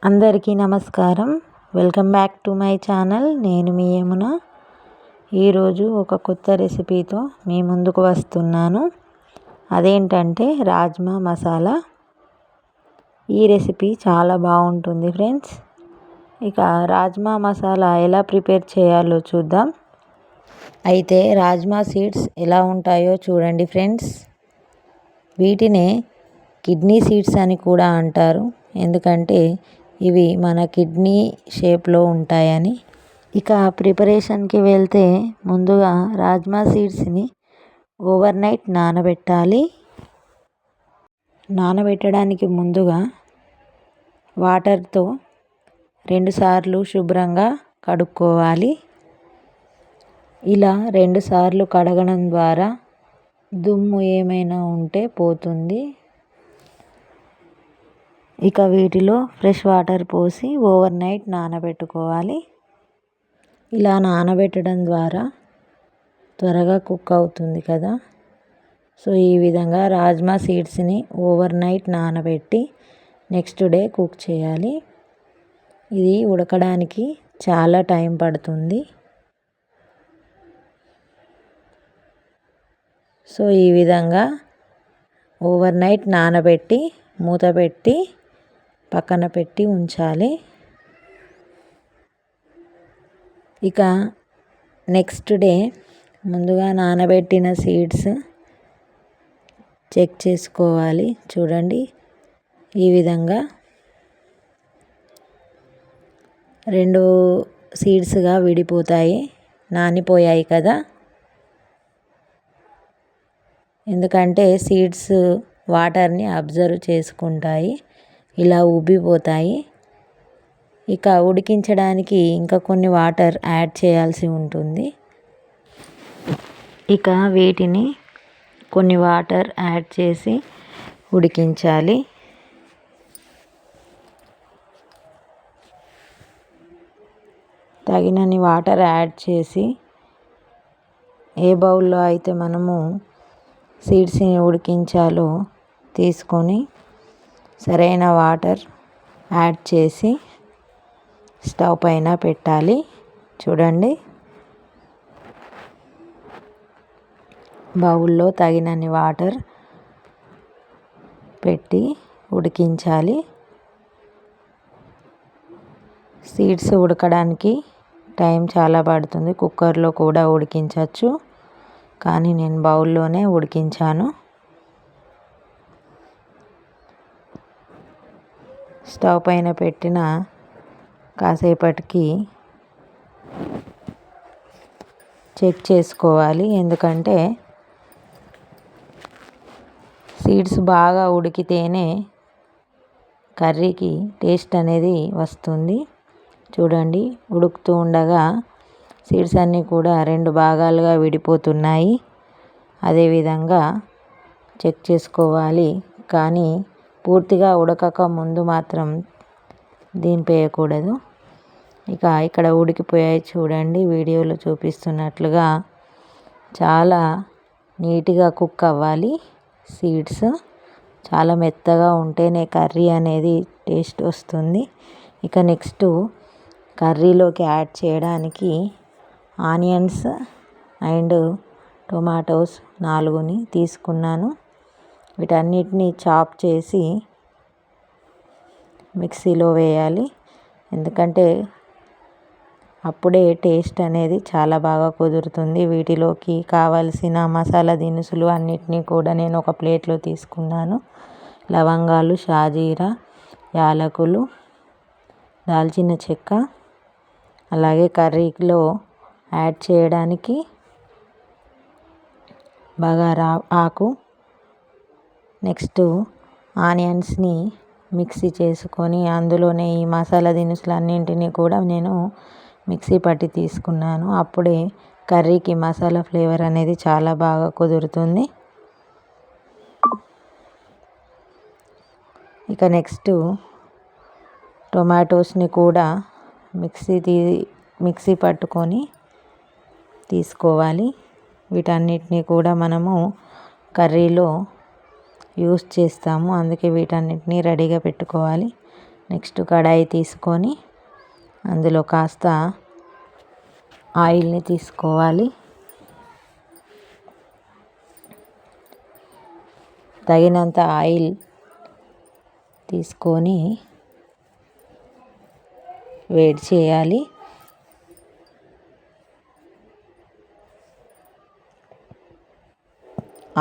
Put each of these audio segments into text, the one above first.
అందరికీ నమస్కారం. Welcome back to my channel. నేను మీ యమున. ఈరోజు ఒక కొత్త రెసిపీతో మీ ముందుకు వస్తున్నాను. అదేంటంటే రాజ్మా మసాలా. ఈ రెసిపీ చాలా బాగుంటుంది ఫ్రెండ్స్. ఇక రాజ్మా మసాలా ఎలా ప్రిపేర్ చేయాలో చూద్దాం. అయితే రాజ్మా సీడ్స్ ఎలా ఉంటాయో చూడండి ఫ్రెండ్స్. వీటినే కిడ్నీ సీడ్స్ అని కూడా అంటారు. ఎందుకంటే ఇవి మన కిడ్నీ షేప్లో ఉంటాయని. ఇక ప్రిపరేషన్కి వెళ్తే ముందుగా రాజ్మా సీడ్స్ని ఓవర్ నైట్ నానబెట్టాలి. నానబెట్టడానికి ముందుగా వాటర్తో 2 సార్లు శుభ్రంగా కడుక్కోవాలి. ఇలా 2 సార్లు కడగడం ద్వారా దుమ్ము ఏమైనా ఉంటే పోతుంది. ఇక వీటిలో ఫ్రెష్ వాటర్ పోసి ఓవర్ నైట్ నానబెట్టుకోవాలి. ఇలా నానబెట్టడం ద్వారా త్వరగా కుక్ అవుతుంది కదా. సో ఈ విధంగా రాజ్మా సీడ్స్ని ఓవర్ నైట్ నానబెట్టి నెక్స్ట్ డే కుక్ చేయాలి. ఇది ఉడకడానికి చాలా టైం పడుతుంది. సో ఈ విధంగా ఓవర్ నైట్ నానబెట్టి మూత పెట్టి పక్కన పెట్టి ఉంచాలి. ఇక నెక్స్ట్ డే ముందుగా నానబెట్టిన సీడ్స్ చెక్ చేసుకోవాలి. చూడండి, ఈ విధంగా 2 సీడ్స్గా విడిపోతాయి. నానిపోయాయి కదా. ఎందుకంటే సీడ్స్ వాటర్ని అబ్జర్వ్ చేసుకుంటాయి, ఇలా ఉబ్బిపోతాయి. ఇక ఉడికించడానికి ఇంకా కొన్ని వాటర్ యాడ్ చేయాల్సి ఉంటుంది. ఇక వీటిని కొన్ని వాటర్ యాడ్ చేసి ఉడికించాలి. తగినన్ని వాటర్ యాడ్ చేసి ఏ బౌల్లో అయితే మనము సీడ్స్ని ఉడికించాలో తీసుకొని సరైన వాటర్ యాడ్ చేసి స్టవ్ పైన పెట్టాలి. చూడండి, బౌల్లో తగినన్ని వాటర్ పెట్టి ఉడికించాలి. సీడ్స్ ఉడకడానికి టైం చాలా పడుతుంది. కుక్కర్లో కూడా ఉడికించవచ్చు, కానీ నేను బౌల్లోనే ఉడికించాను. స్టవ్ పైన పెట్టిన కాసేపటికి చెక్ చేసుకోవాలి. ఎందుకంటే సీడ్స్ బాగా ఉడికితేనే కర్రీకి టేస్ట్ అనేది వస్తుంది. చూడండి, ఉడుకుతూ ఉండగా సీడ్స్ అన్నీ కూడా 2 భాగాలుగా విడిపోతున్నాయి. అదేవిధంగా చెక్ చేసుకోవాలి, కానీ పూర్తిగా ఉడకక ముందు మాత్రం దింపేయకూడదు. ఇక ఇక్కడ ఉడికిపోయాయి చూడండి, వీడియోలో చూపిస్తున్నట్లుగా చాలా నీట్గా కుక్ అవ్వాలి. సీడ్స్ చాలా మెత్తగా ఉంటేనే కర్రీ అనేది టేస్ట్ వస్తుంది. ఇక నెక్స్ట్ కర్రీలోకి యాడ్ చేయడానికి ఆనియన్స్ అండ్ టొమాటోస్ 4ని తీసుకున్నాను. వీటన్నిటిని చాప్ చేసి మిక్సీలో వేయాలి. ఎందుకంటే అప్పుడే టేస్ట్ అనేది చాలా బాగా కుదురుతుంది. వీటిలోకి కావలసిన మసాలా దినుసులు అన్నిటినీ కూడా నేను ఒక ప్లేట్లో తీసుకున్నాను. లవంగాలు, షాజీరా, యాలకులు, దాల్చిన చెక్క, అలాగే కర్రీలో యాడ్ చేయడానికి బగారా ఆకు. నెక్స్ట్ ఆనియన్స్ని మిక్సీ చేసుకొని అందులోనే ఈ మసాలా దినుసులు అన్నింటినీ కూడా నేను మిక్సీ పట్టి తీసుకున్నాను. అప్పుడే కర్రీకి మసాలా ఫ్లేవర్ అనేది చాలా బాగా కుదురుతుంది. ఇక నెక్స్ట్ టొమాటోస్ని కూడా మిక్సీ పట్టుకొని తీసుకోవాలి. వీటన్నిటిని కూడా మనము కర్రీలో యూస్ చేస్తాము, అందుకే వీటన్నిటిని రెడీగా పెట్టుకోవాలి. నెక్స్ట్ కడాయి తీసుకొని అందులో కాస్త ఆయిల్ని తీసుకోవాలి. తగినంత ఆయిల్ తీసుకొని వేడి చేయాలి.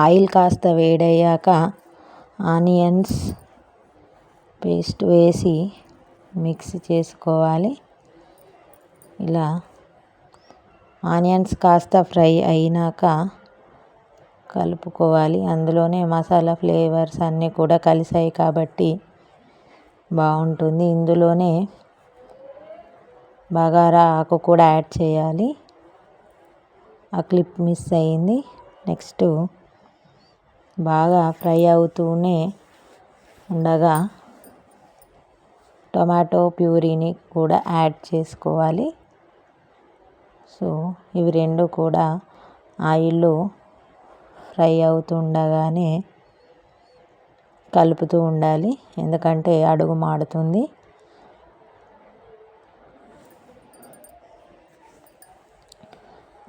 ఆయిల్ కాస్త వేడయ్యాక ఆనియన్స్ పేస్ట్ వేసి మిక్స్ చేసుకోవాలి. ఇలా ఆనియన్స్ కాస్త ఫ్రై అయినాక కలుపుకోవాలి. అందులోనే మసాలా ఫ్లేవర్స్ అన్నీ కూడా కలిసాయి కాబట్టి బాగుంటుంది. ఇందులోనే బగారా ఆకు కూడా యాడ్ చేయాలి. ఆ క్లిప్ మిస్ అయింది. నెక్స్ట్ బాగా ఫ్రై అవుతూనే ఉండగా టొమాటో ప్యూరీని కూడా యాడ్ చేసుకోవాలి. సో ఇవి రెండు కూడా ఆయిల్లో ఫ్రై అవుతుండగానే కలుపుతూ ఉండాలి, ఎందుకంటే అడుగు మాడుతుంది.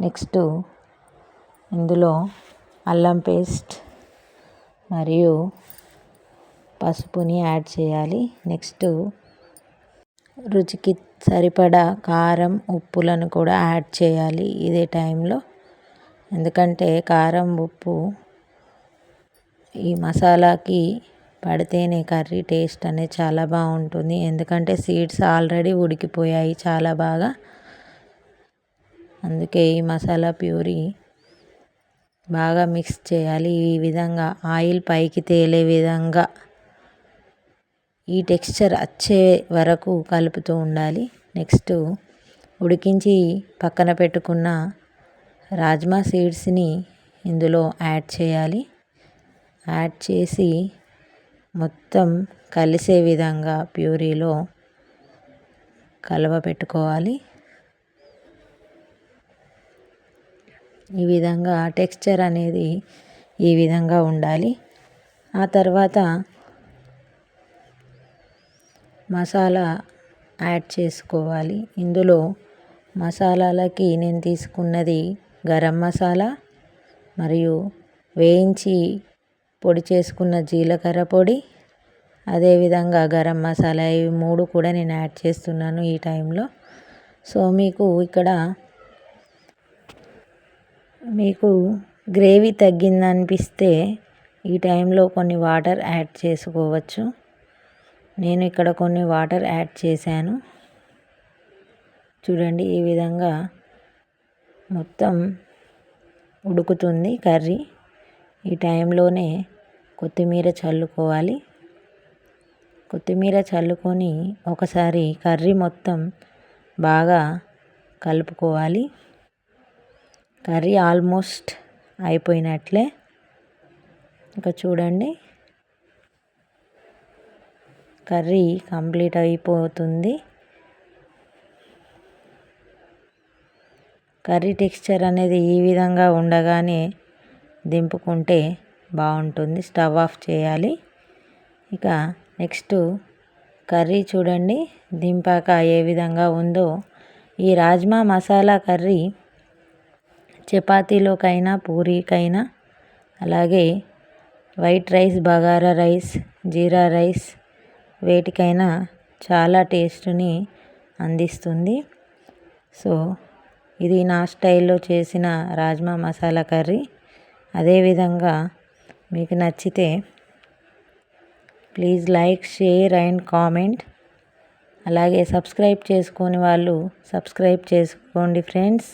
నెక్స్ట్ ఇందులో అల్లం పేస్ట్ మరియు పసుపుని యాడ్ చేయాలి. నెక్స్ట్ రుచికి సరిపడా కారం ఉప్పులను కూడా యాడ్ చేయాలి ఇదే టైంలో, ఎందుకంటే కారం ఉప్పు ఈ మసాలాకి పడితేనే కర్రీ టేస్ట్ అనేది చాలా బాగుంటుంది. ఎందుకంటే సీడ్స్ ఆల్రెడీ ఉడికిపోయాయి చాలా బాగా, అందుకే ఈ మసాలా ప్యూరీ బాగా మిక్స్ చేయాలి. ఈ విధంగా ఆయిల్ పైకి తేలే విధంగా ఈ టెక్స్చర్ వచ్చే వరకు కలుపుతూ ఉండాలి. నెక్స్ట్ ఉడికించి పక్కన పెట్టుకున్న రాజ్మా సీడ్స్ని ఇందులో యాడ్ చేయాలి. యాడ్ చేసి మొత్తం కలిసే విధంగా ప్యూరీలో కలవపెట్టుకోవాలి. ఈ విధంగా టెక్స్చర్ అనేది ఈ విధంగా ఉండాలి. ఆ తర్వాత మసాలా యాడ్ చేసుకోవాలి. ఇందులో మసాలాలకి నేను తీసుకున్నది గరం మసాలా మరియు వేయించి పొడి చేసుకున్న జీలకర్ర పొడి, అదేవిధంగా గరం మసాలా, ఇవి మూడు కూడా నేను యాడ్ చేస్తున్నాను ఈ టైంలో. సో మీకు గ్రేవీ తగ్గిందనిపిస్తే ఈ టైంలో కొన్ని వాటర్ యాడ్ చేసుకోవచ్చు. నేను ఇక్కడ కొన్ని వాటర్ యాడ్ చేశాను. చూడండి ఈ విధంగా మొత్తం ఉడుకుతుంది కర్రీ. ఈ టైంలోనే కొత్తిమీర చల్లుకోవాలి. కొత్తిమీర చల్లుకొని ఒకసారి కర్రీ మొత్తం బాగా కలుపుకోవాలి. కర్రీ ఆల్మోస్ట్ అయిపోయినట్లే. ఇంకా చూడండి కర్రీ కంప్లీట్ అయిపోతుంది. కర్రీ టెక్స్చర్ అనేది ఈ విధంగా ఉండగానే దింపుకుంటే బాగుంటుంది. స్టవ్ ఆఫ్ చేయాలి. ఇక నెక్స్ట్ కర్రీ చూడండి దింపాక ఏ విధంగా ఉందో. ఈ రాజ్మా మసాలా కర్రీ చపాతీలోకైనా పూరీకైనా, అలాగే వైట్ రైస్, బగారా రైస్, జీరా రైస్ వేటికైనా చాలా టేస్ట్ని అందిస్తుంది. సో ఇది నా స్టైల్లో చేసిన రాజ్మా మసాలా కర్రీ. అదేవిధంగా మీకు నచ్చితే please like, share and comment. అలాగే సబ్స్క్రైబ్ చేసుకొని వాళ్ళు సబ్స్క్రైబ్ చేసుకోండి ఫ్రెండ్స్.